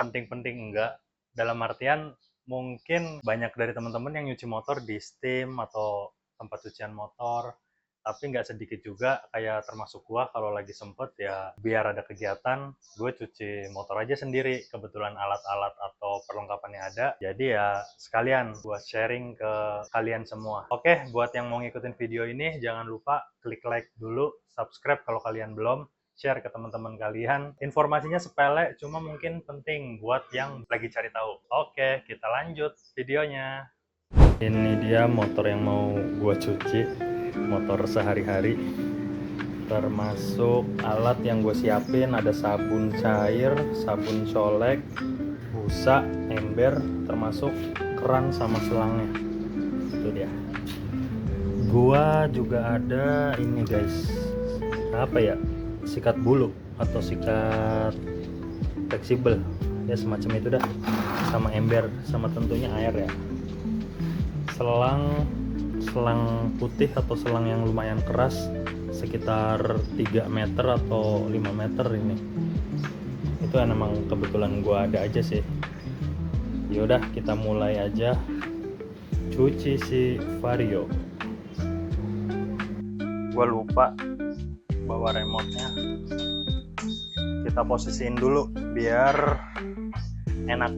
penting-penting enggak. Dalam artian mungkin banyak dari teman-teman yang nyuci motor di Steam atau tempat cucian motor, tapi nggak sedikit juga kayak termasuk gua kalau lagi sempet ya biar ada kegiatan gue cuci motor aja sendiri, kebetulan alat-alat atau perlengkapannya ada, jadi ya sekalian buat sharing ke kalian semua. Oke, buat yang mau ngikutin video ini jangan lupa klik like dulu, subscribe kalau kalian belum, share ke teman-teman kalian. Informasinya sepele cuma mungkin penting buat yang lagi cari tahu. Oke, kita lanjut videonya. Ini dia motor yang mau gua cuci, motor sehari-hari, termasuk alat yang gue siapin. Ada sabun cair, sabun colek, busa, ember, termasuk keran sama selangnya. Itu dia. Gua juga ada ini guys, apa ya, sikat bulu atau sikat fleksibel ya, semacam itu dah, sama ember, sama tentunya air ya. Selang putih atau selang yang lumayan keras, sekitar 3 meter atau 5 meter ini. Itu emang kebetulan gua ada aja sih. Yaudah, kita mulai aja cuci si Vario. Gua lupa bawa remote-nya. Kita posisiin dulu biar enak.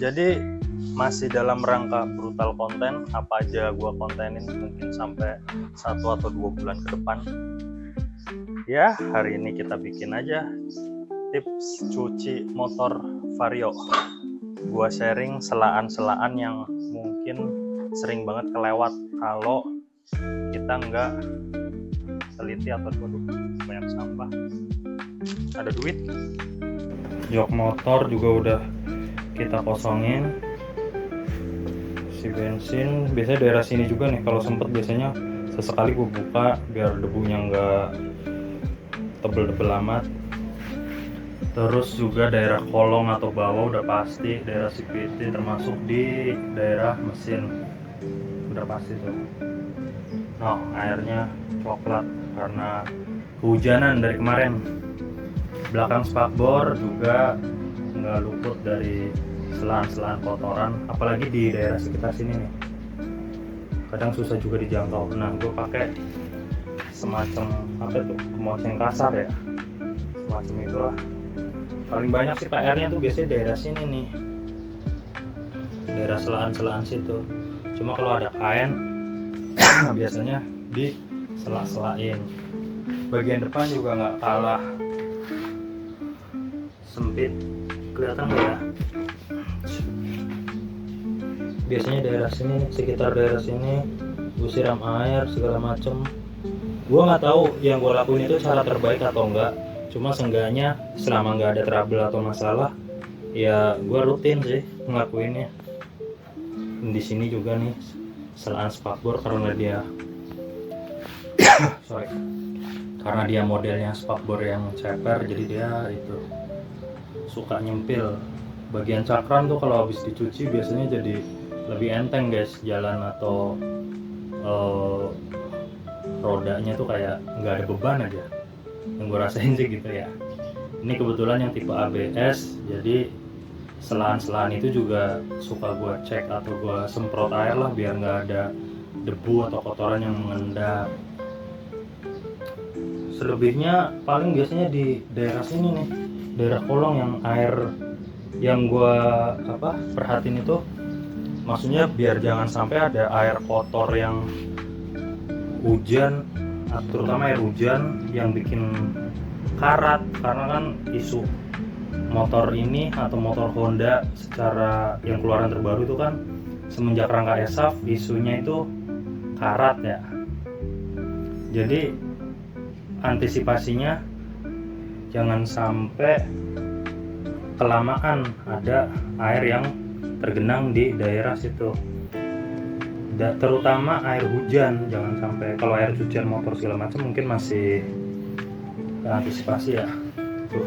Jadi masih dalam rangka brutal konten, apa aja gua kontenin mungkin sampai 1 atau 2 bulan ke depan. Ya, hari ini kita bikin aja tips cuci motor Vario. Gua sharing selaan-selaan yang mungkin sering banget kelewat kalau kita nggak teliti atau banyak sampah. Ada duit. Jok motor juga udah kita kosongin. Si bensin biasanya daerah sini juga nih, kalau sempet biasanya sesekali gue buka biar debunya nggak tebel-tebel amat. Terus juga daerah kolong atau bawah udah pasti, daerah CVT termasuk di daerah mesin udah pasti tuh. Nah, airnya coklat karena kehujanan dari kemarin. Belakang spakbor juga nggak luput dari selang-selang kotoran, apalagi di daerah sekitar sini nih. Kadang susah juga dijangkau. Nah, gue pakai semacam apa tuh, kemoceng kasar ya, semacam itulah. Paling banyak sih PR-nya tuh biasanya daerah sini nih, daerah selaan-selaan situ. Cuma kalau ada kain biasanya di sela-selain. Bagian depan juga nggak kalah sempit, kelihatan nggak ya? Biasanya daerah sini, sekitar daerah sini gue siram air segala macem. Gue nggak tahu yang gue lakuin itu cara terbaik atau enggak, cuma seenggaknya selama nggak ada trouble atau masalah ya gue rutin sih ngelakuinnya. Di sini juga nih selaan spakbor, karena dia karena dia modelnya spakbor yang ceper, jadi dia itu suka nyempil. Bagian cakram tuh kalau habis dicuci biasanya jadi lebih enteng guys jalan, atau rodanya tuh kayak nggak ada beban aja, yang gue rasain sih gitu ya. Ini kebetulan yang tipe ABS, jadi selaan-selaan itu juga suka gue cek atau gue semprot air lah biar nggak ada debu atau kotoran yang mengendap. Selebihnya paling biasanya di daerah sini nih, daerah kolong yang air yang gue perhatiin itu, maksudnya biar jangan sampai ada air kotor yang hujan, terutama air hujan yang bikin karat. Karena kan isu motor ini atau motor Honda secara yang keluaran terbaru itu kan semenjak rangka ESAF isunya itu karat ya. Jadi antisipasinya jangan sampai kelamaan ada air yang tergenang di daerah situ, terutama air hujan. Jangan sampai, kalau air cucian motor segala macam mungkin masih antisipasi ya. Tuh,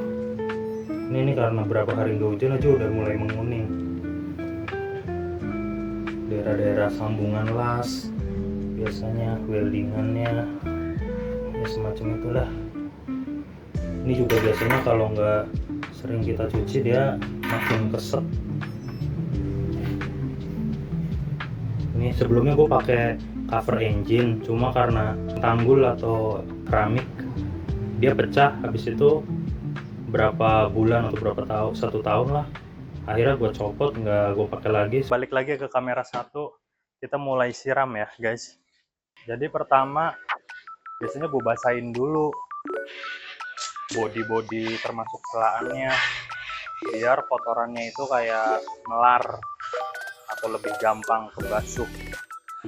ini karena berapa hari nggak hujan aja udah mulai menguning. Daerah-daerah sambungan las, biasanya weldingannya ya semacam itulah. Ini juga biasanya kalau nggak sering kita cuci dia makin keset. Ini sebelumnya gue pakai cover engine, cuma karena tanggul atau keramik dia pecah. Habis itu berapa bulan atau berapa tahun, 1 tahun lah, akhirnya gue copot, nggak gue pakai lagi. Balik lagi ke kamera 1, kita mulai siram ya guys. Jadi pertama biasanya gue basahin dulu body termasuk selaannya, biar kotorannya itu kayak melar atau lebih gampang kebasuh,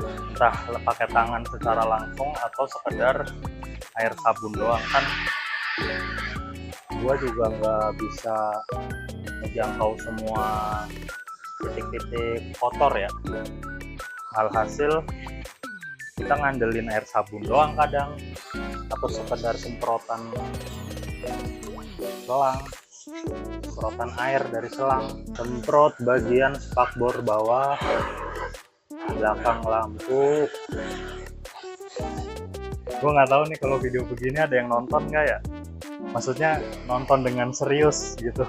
entah pakai tangan secara langsung atau sekedar air sabun doang. Kan gua juga nggak bisa menjangkau semua titik-titik kotor ya, alhasil kita ngandelin air sabun doang kadang, atau sekedar semprotan selang, semprotan air dari selang, semprot bagian spakbor bawah, belakang lampu. Gue nggak tahu nih kalau video begini ada yang nonton nggak ya, maksudnya nonton dengan serius gitu.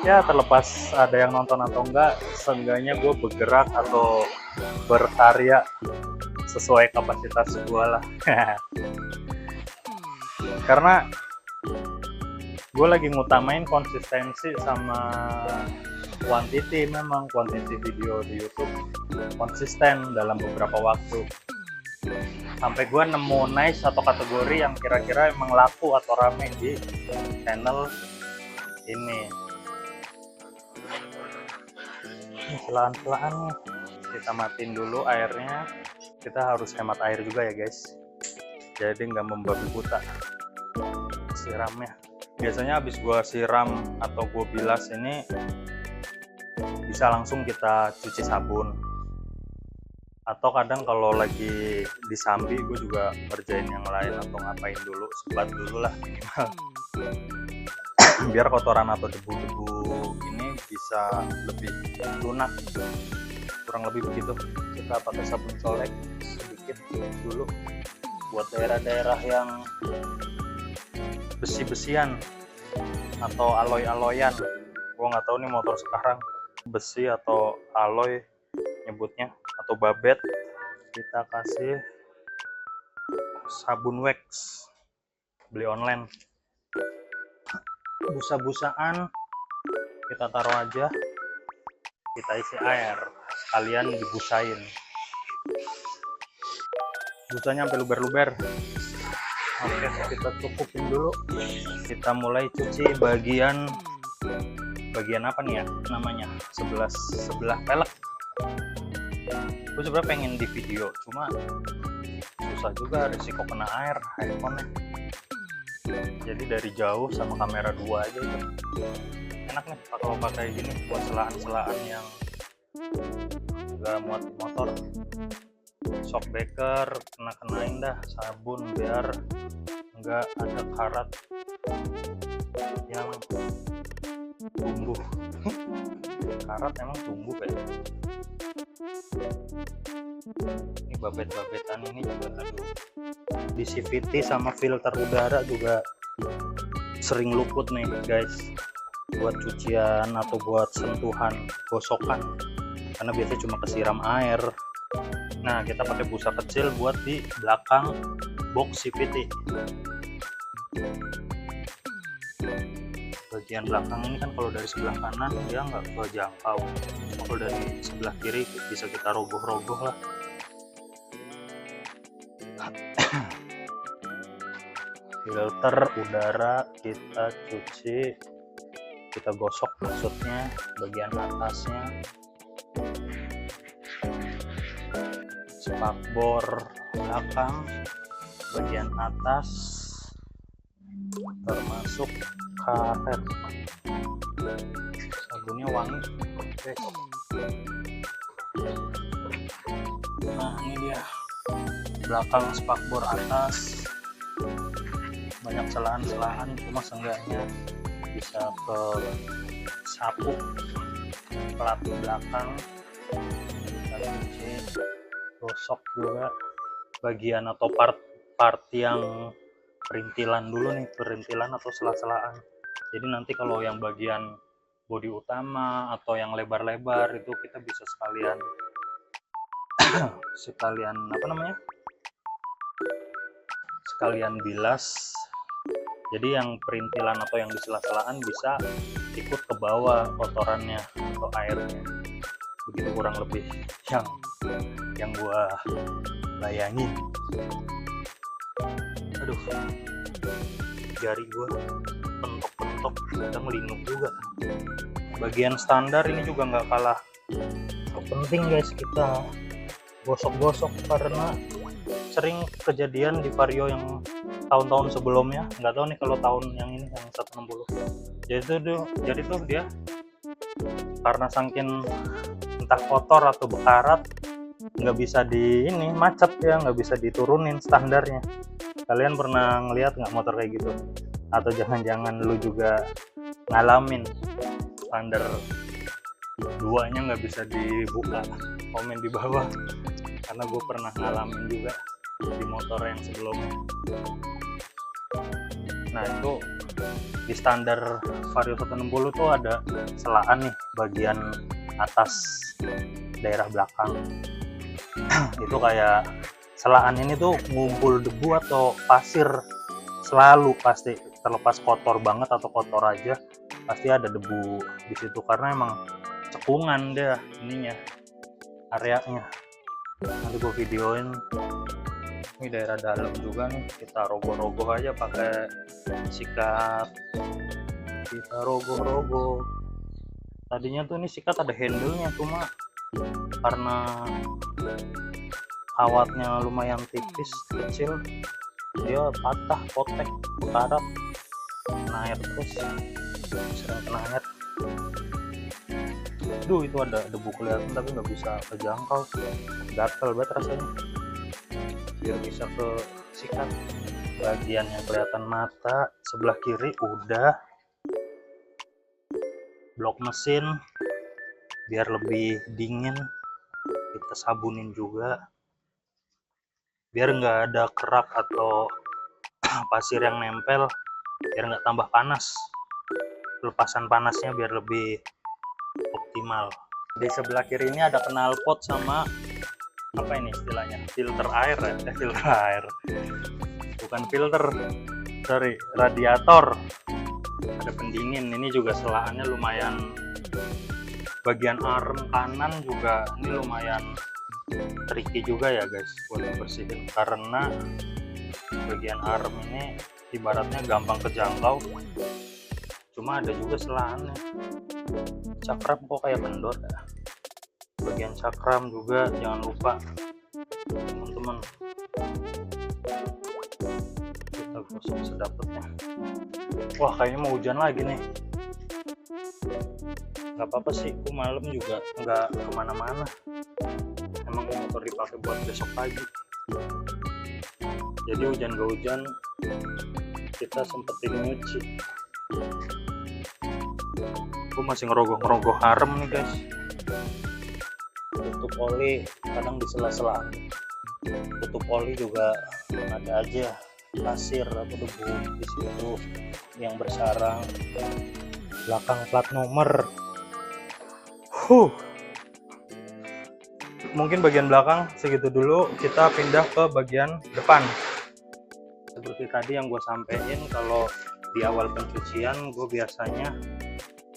Ya terlepas ada yang nonton atau enggak, seenggaknya gue bergerak atau berkarya sesuai kapasitas gue lah. Karena gue lagi ngutamain konsistensi sama quantity. Memang quantity video di YouTube konsisten dalam beberapa waktu, sampai gue nemu niche atau kategori yang kira-kira emang laku atau rame di channel ini. Pelan-pelan nih kita matiin dulu airnya. Kita harus hemat air juga ya guys, jadi nggak membabi buta siramnya. Biasanya habis gua siram atau gua bilas ini bisa langsung kita cuci sabun, atau kadang kalau lagi disambi gue juga ngerjain yang lain atau ngapain dulu, sebat dulu lah minimal. Biar kotoran atau debu-debu ini bisa lebih lunak, kurang lebih begitu. Kita pakai sabun colek sedikit dulu buat daerah-daerah yang besi-besian atau aloy-aloyan. Gua nggak tahu nih motor sekarang besi atau aloy nyebutnya, atau babet. Kita kasih sabun wax, beli online. Busa-busaan kita taruh aja, kita isi air, sekalian dibusain. Busanya sampai luber-luber. Oke, kita cukupin dulu. Kita mulai cuci bagian apa nih ya namanya, sebelah pelek. Gue sebenarnya pengen di video, cuma susah juga, risiko kena air handphonenya. Jadi dari jauh sama kamera 2 aja itu enak nih kalau pakai gini buat selaan-selaan yang nggak muat di motor. Shockbreaker kena-kenain dah sabun biar nggak ada karat yang tumbuh. Karat emang tumbuh kayak. Ini babet-babetan ini juga aduh. Di CVT sama filter udara juga sering luput nih guys, buat cucian atau buat sentuhan gosokan, karena biasanya cuma kesiram air. Nah, kita pakai busa kecil buat di belakang box CVT. Bagian belakang ini kan kalau dari sebelah kanan dia nggak kejangkau, kalau dari sebelah kiri bisa kita rogoh-rogoh lah. Filter udara kita cuci, kita gosok maksudnya bagian atasnya. Spakbor belakang bagian atas termasuk karet. Sabunnya wangi guys. Nah ini dia belakang spakbor atas, banyak celahan-celahan, cuma seenggaknya bisa ke sapu plat belakang. Kita cuci, gosok juga bagian atau part yang perintilan dulu nih, perintilan atau sela-selaan. Jadi nanti kalau yang bagian bodi utama atau yang lebar-lebar itu kita bisa sekalian apa namanya, sekalian bilas. Jadi yang perintilan atau yang di sela-selaan bisa ikut ke bawah kotorannya atau airnya. Begitu kurang lebih yang gua bayangin. Aduh, jari gua pentok-pentok, udah ngelinguk juga. Bagian standar ini juga nggak kalah penting guys, kita gosok-gosok karena sering kejadian di vario yang tahun-tahun sebelumnya. Nggak tahu nih kalau tahun yang ini yang 160. Jadi tuh dia karena saking entah kotor atau bekarat, nggak bisa macet ya, nggak bisa diturunin standarnya. Kalian pernah ngeliat nggak motor kayak gitu? Atau jangan-jangan lu juga ngalamin standar 2-nya nggak bisa dibuka? Komen di bawah, karena gue pernah ngalamin juga di motor yang sebelumnya. Nah itu di standar Vario 160 tuh ada selaan nih bagian atas daerah belakang. Itu kayak selaan ini tuh ngumpul debu atau pasir selalu, pasti terlepas kotor banget atau kotor aja pasti ada debu di situ, karena emang cekungan dia ininya, areanya. Nanti gue videoin. Ini daerah dalam juga nih, kita rogoh-rogoh aja pakai sikat, kita rogoh-rogoh. Tadinya tuh ini sikat ada handle-nya, cuma karena kawatnya lumayan tipis, kecil, dia patah, potek, bekarat, kena air terus, sering kena air. Aduh, itu ada debu kelihatan tapi nggak bisa kejangkau, gatel banget rasanya. Biar bisa ke sikat bagian yang kelihatan mata sebelah kiri udah. Blok mesin biar lebih dingin kita sabunin juga, biar nggak ada kerak atau pasir yang nempel, biar nggak tambah panas, lepasan panasnya biar lebih optimal. Di sebelah kiri ini ada knalpot sama apa ini istilahnya, filter air ya, filter air, bukan filter, sorry, radiator. Ada pendingin. Ini juga selaannya lumayan, bagian arm kanan juga ini lumayan tricky juga ya guys buat bersihin, karena bagian arm ini ibaratnya gampang kejangkau, cuma ada juga selaannya. Cakram kok kayak kendor ya, bagian cakram juga jangan lupa teman-teman, kita gosok sedapetnya. Wah, kayaknya mau hujan lagi nih. Nggak apa-apa sih, aku malam juga nggak kemana-mana, emang motor dipakai buat besok pagi. Jadi hujan gak hujan kita sempetin nyuci. Aku masih ngerogoh arem nih guys. Tutup oli kadang di sela-selaan, tutup oli juga ada aja pasir atau debu di situ yang bersarang. Belakang plat nomor, mungkin bagian belakang segitu dulu, kita pindah ke bagian depan. Seperti tadi yang gue sampein, kalau di awal pencucian gue biasanya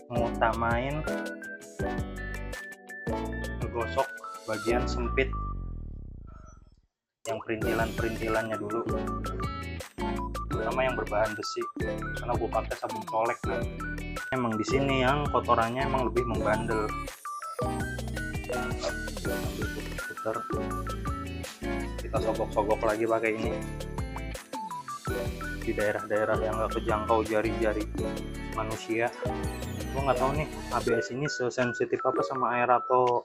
mengutamain ngegosok bagian sempit yang perintilannya dulu, terutama yang berbahan besi, karena gue pakai sabun colek kan. Emang di sini yang kotorannya emang lebih membandel. Putar, kita sogok-sogok lagi pakai ini di daerah-daerah yang nggak kejangkau jari-jari manusia. Gue nggak tahu nih ABS ini sesensitif apa sama air atau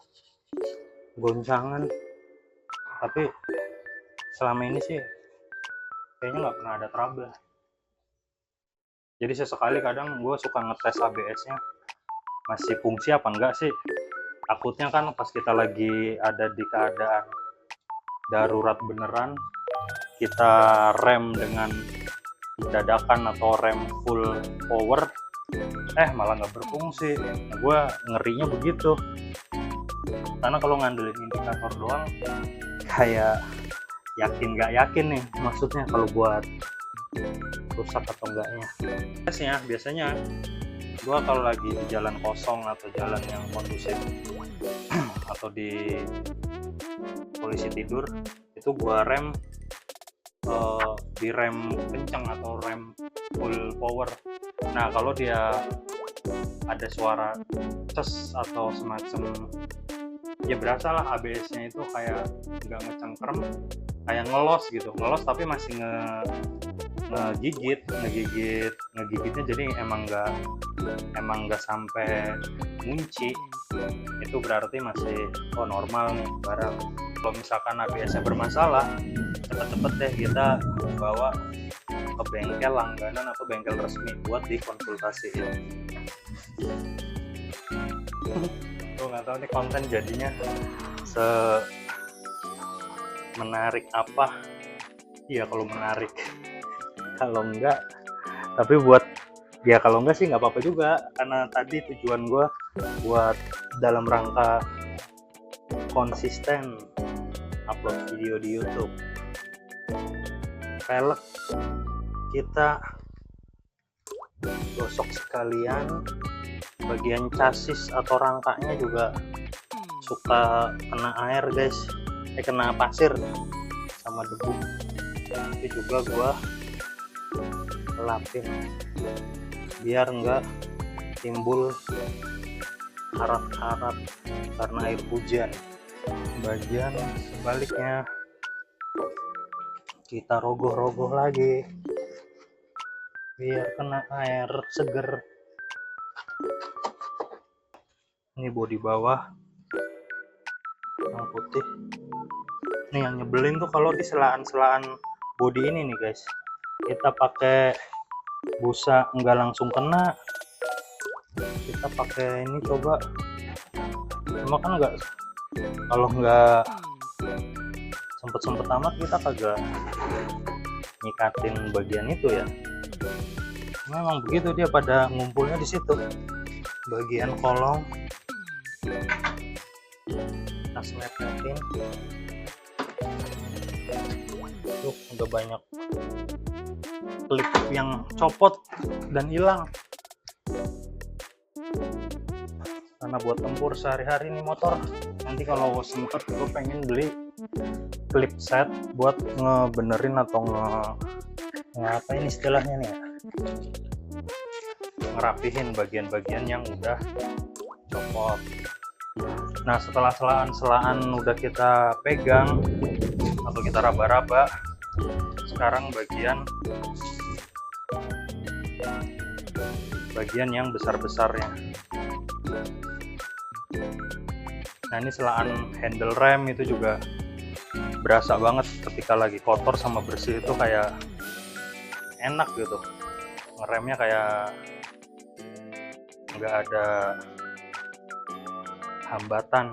goncangan, tapi selama ini sih kayaknya nggak pernah ada trouble. Jadi sesekali kadang gue suka ngetes ABS-nya masih fungsi apa enggak sih. Takutnya kan pas kita lagi ada di keadaan darurat beneran, kita rem dengan dadakan atau rem full power, malah nggak berfungsi. Nah, gue ngerinya begitu, karena kalau ngandelin indikator doang kayak yakin nggak yakin nih, maksudnya kalau buat rusak atau enggaknya. Biasanya gue kalau lagi di jalan kosong atau jalan yang kondusif atau di polisi tidur, itu gue rem di rem kencang atau rem full power. Nah kalau dia ada suara ces atau semacam, ya berasa lah ABS-nya itu kayak nggak ngecengkrem, kayak ngelos gitu, ngelos tapi masih ngegigitnya, jadi emang nggak sampai munci. Itu berarti masih normal nih barang. Kalau misalkan ABS-nya bermasalah, cepet-cepet deh kita bawa ke bengkel langganan atau bengkel resmi buat dikonsultasiin. Gue nggak tahu nih konten jadinya menarik apa. Iya kalau menarik, kalau enggak, tapi kalau enggak sih nggak apa-apa juga, karena tadi tujuan gue buat dalam rangka konsisten upload video di YouTube. Velg kita gosok sekalian, bagian chassis atau rangkanya juga suka kena air guys, kena pasir sama debu. Tapi juga gua lapin biar enggak timbul karat-karat karena air hujan. Bagian sebaliknya kita rogoh-rogoh lagi biar kena air seger. Ini bodi bawah yang putih. Nih yang nyebelin tuh kalau di selaan-selaan bodi ini nih guys, kita pakai busa nggak langsung kena, kita pakai ini coba, cuma kan nggak, kalau nggak sempet amat kita kagak nyikatin bagian itu ya. Memang begitu, dia pada ngumpulnya di situ bagian kolong. Kita selepetin tuh, udah banyak klip yang copot dan hilang karena buat tempur sehari-hari nih motor. Nanti kalau sempet gue pengen beli clip set buat ngebenerin atau apa ini istilahnya nih ya, ngerapihin bagian-bagian yang udah copot. Nah setelah selaan udah kita pegang atau kita raba-raba, sekarang bagian yang besar-besarnya. Nah ini selaan handle rem itu juga berasa banget ketika lagi kotor sama bersih, itu kayak enak gitu, ngeremnya kayak nggak ada hambatan.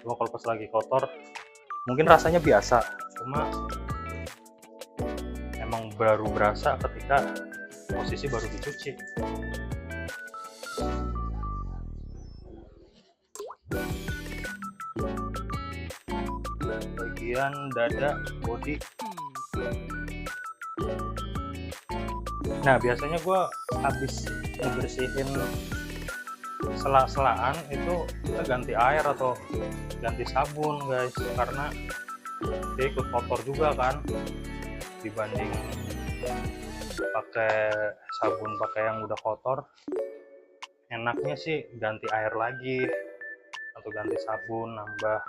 Cuma kalau pas lagi kotor mungkin rasanya biasa, cuma emang baru berasa ketika posisi baru dicuci. Bagian dada bodi. Nah biasanya gue habis ngebersihin sela-selaan itu kita ganti air atau ganti sabun guys, karena dia ikut kotor juga kan, dibanding pakai sabun pakai yang udah kotor. Enaknya sih ganti air lagi atau ganti sabun nambah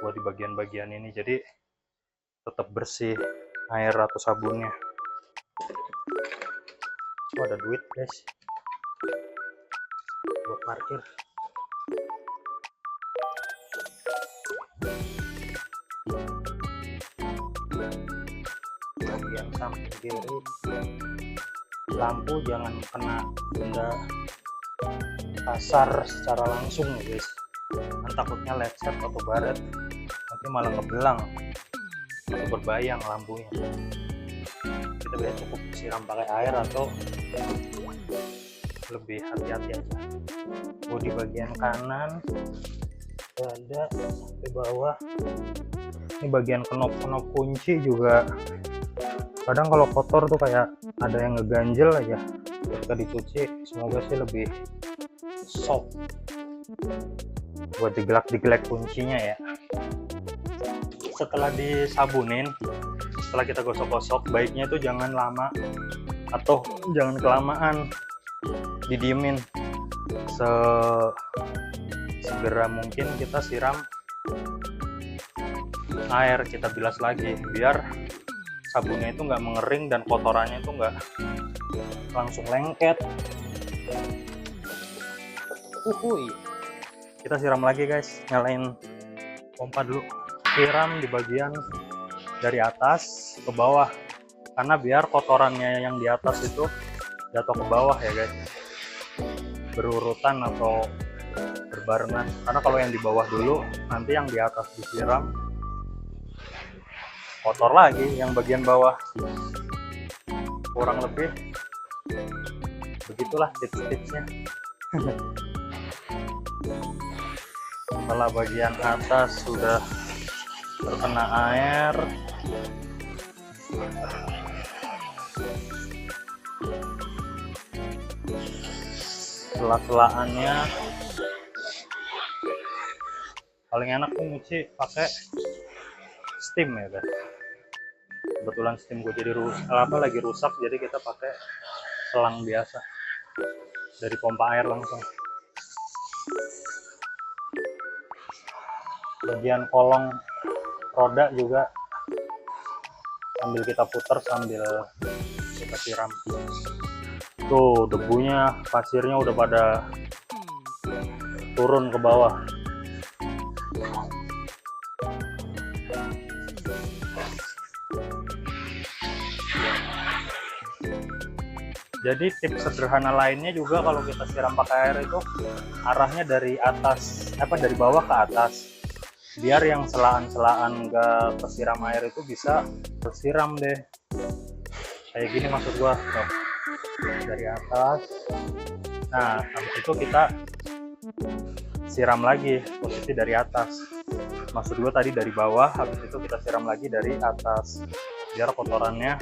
buat di bagian-bagian ini, jadi tetap bersih air atau sabunnya. Oh, ada duit guys buat parkir. Bagian samping kiri, lampu jangan kena benda kasar secara langsung ya guys, kan takutnya lecet atau baret, nanti malah ngebelang atau berbayang lampunya. Kita bisa cukup siram pakai air atau lebih hati-hati aja. Di bagian kanan ada di bawah. Ini bagian knop-knop kunci juga kadang kalau kotor tuh kayak ada yang ngeganjel aja ketika dicuci. Semoga sih lebih soft buat digelak-digelek kuncinya ya. Setelah disabunin, setelah kita gosok-gosok, baiknya itu jangan lama atau jangan kelamaan, didiemin. Segera mungkin kita siram air, kita bilas lagi biar sabunnya itu nggak mengering dan kotorannya itu nggak langsung lengket. Kita siram lagi guys, nyalain pompa dulu, siram di bagian dari atas ke bawah karena biar kotorannya yang di atas itu jatuh ke bawah ya guys, berurutan atau berbarengan. Karena kalau yang di bawah dulu, nanti yang di atas disiram, kotor lagi yang bagian bawah. Kurang lebih begitulah tips-tipsnya. Setelah bagian atas sudah terkena air, sela-selaannya paling enak tuh nyuci pakai steam ya guys. Kebetulan steam gue jadi lagi rusak, jadi kita pakai selang biasa dari pompa air langsung. Bagian kolong roda juga sambil kita putar, sambil kita siram. Tuh debunya, pasirnya udah pada turun ke bawah. Jadi tips sederhana lainnya juga kalau kita siram pakai air itu arahnya dari atas, dari bawah ke atas, biar yang selaan-selaan nggak kesiram air itu bisa tersiram deh. Kayak gini maksud gua, tuh. Dari atas. Nah, habis itu kita siram lagi posisi dari atas. Maksud gua tadi dari bawah, habis itu kita siram lagi dari atas, biar kotorannya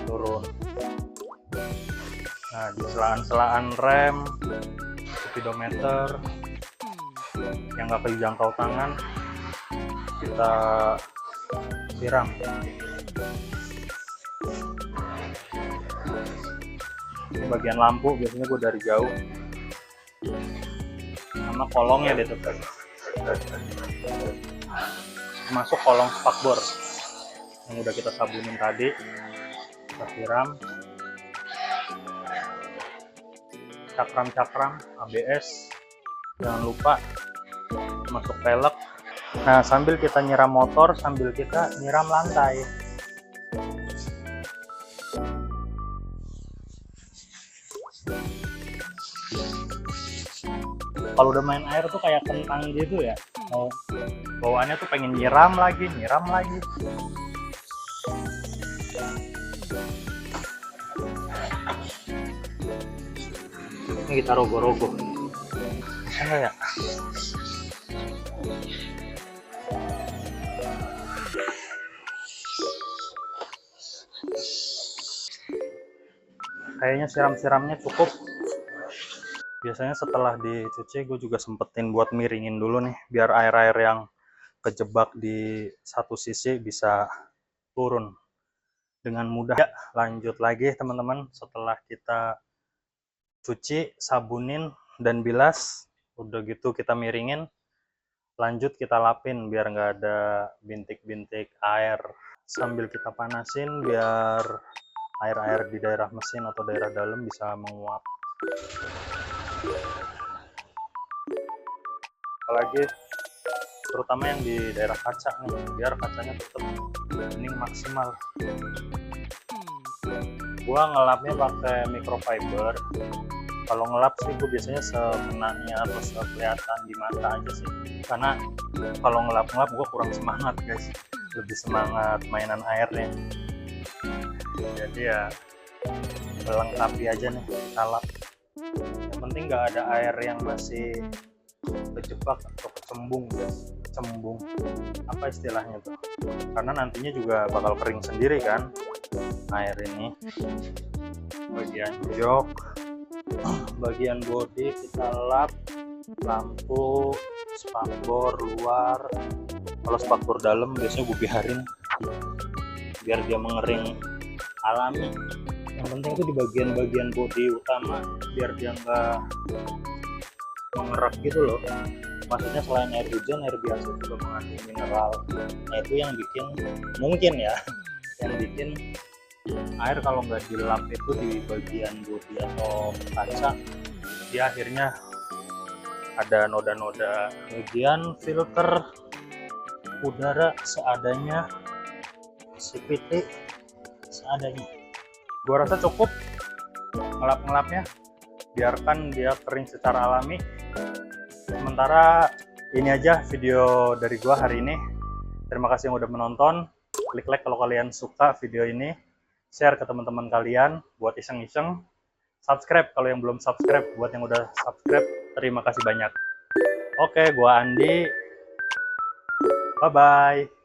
turun. Nah, di selaan-selaan rem, speedometer yang nggak kejangkau tangan, kita siram. Ini bagian lampu biasanya gue dari jauh, sama kolongnya deh tuh, masuk kolong spakbor yang udah kita sabunin tadi, kita siram. Cakram-cakram ABS jangan lupa masuk velg. Nah, sambil kita nyiram motor, sambil kita nyiram lantai. Kalau udah main air tuh kayak kentang gitu ya, mau bawaannya tuh pengen nyiram lagi. Ini kita rogoh-rogoh, bisa nggak ya? Kayaknya siram-siramnya cukup. Biasanya setelah dicuci gue juga sempetin buat miringin dulu nih, biar air-air yang kejebak di satu sisi bisa turun dengan mudah. Ya, lanjut lagi teman-teman. Setelah kita cuci, sabunin, dan bilas, udah gitu kita miringin, lanjut kita lapin biar nggak ada bintik-bintik air. Sambil kita panasin biar air-air di daerah mesin atau daerah dalam bisa menguap. Apalagi terutama yang di daerah kaca nih, biar kacanya tetap bening maksimal. Gua ngelapnya pakai microfiber. Kalau ngelap sih gue biasanya sekenanya atau sekelihatan di mata aja sih, karena kalau ngelap-ngelap gue kurang semangat guys, lebih semangat mainan airnya. Jadi ya melengkapi aja nih kita lap. Yang penting nggak ada air yang masih kejebak atau kecembung, guys. Cembung, apa istilahnya tuh, karena nantinya juga bakal kering sendiri kan air ini. Bagian jok, bagian bodi kita lap, lampu, spakbor luar. Kalau spakbor dalam biasanya gue biarin biar dia mengering alami. Yang penting itu di bagian-bagian bodi utama biar dia nggak mengerak gitu loh. Maksudnya selain air hujan, air biasa juga mengandung mineral. Nah itu yang bikin, mungkin ya, yang bikin air kalau nggak dilap itu di bagian bodi atau kaca, dia akhirnya ada noda-noda. Kemudian filter udara seadanya, CVT seadanya. Gua rasa cukup ngelap-ngelapnya, biarkan dia kering secara alami. Sementara ini aja video dari gua hari ini. Terima kasih yang udah menonton. Klik like kalau kalian suka video ini, share ke teman-teman kalian buat iseng-iseng, subscribe kalau yang belum subscribe. Buat yang udah subscribe, terima kasih banyak. Oke, gua Andi, bye bye.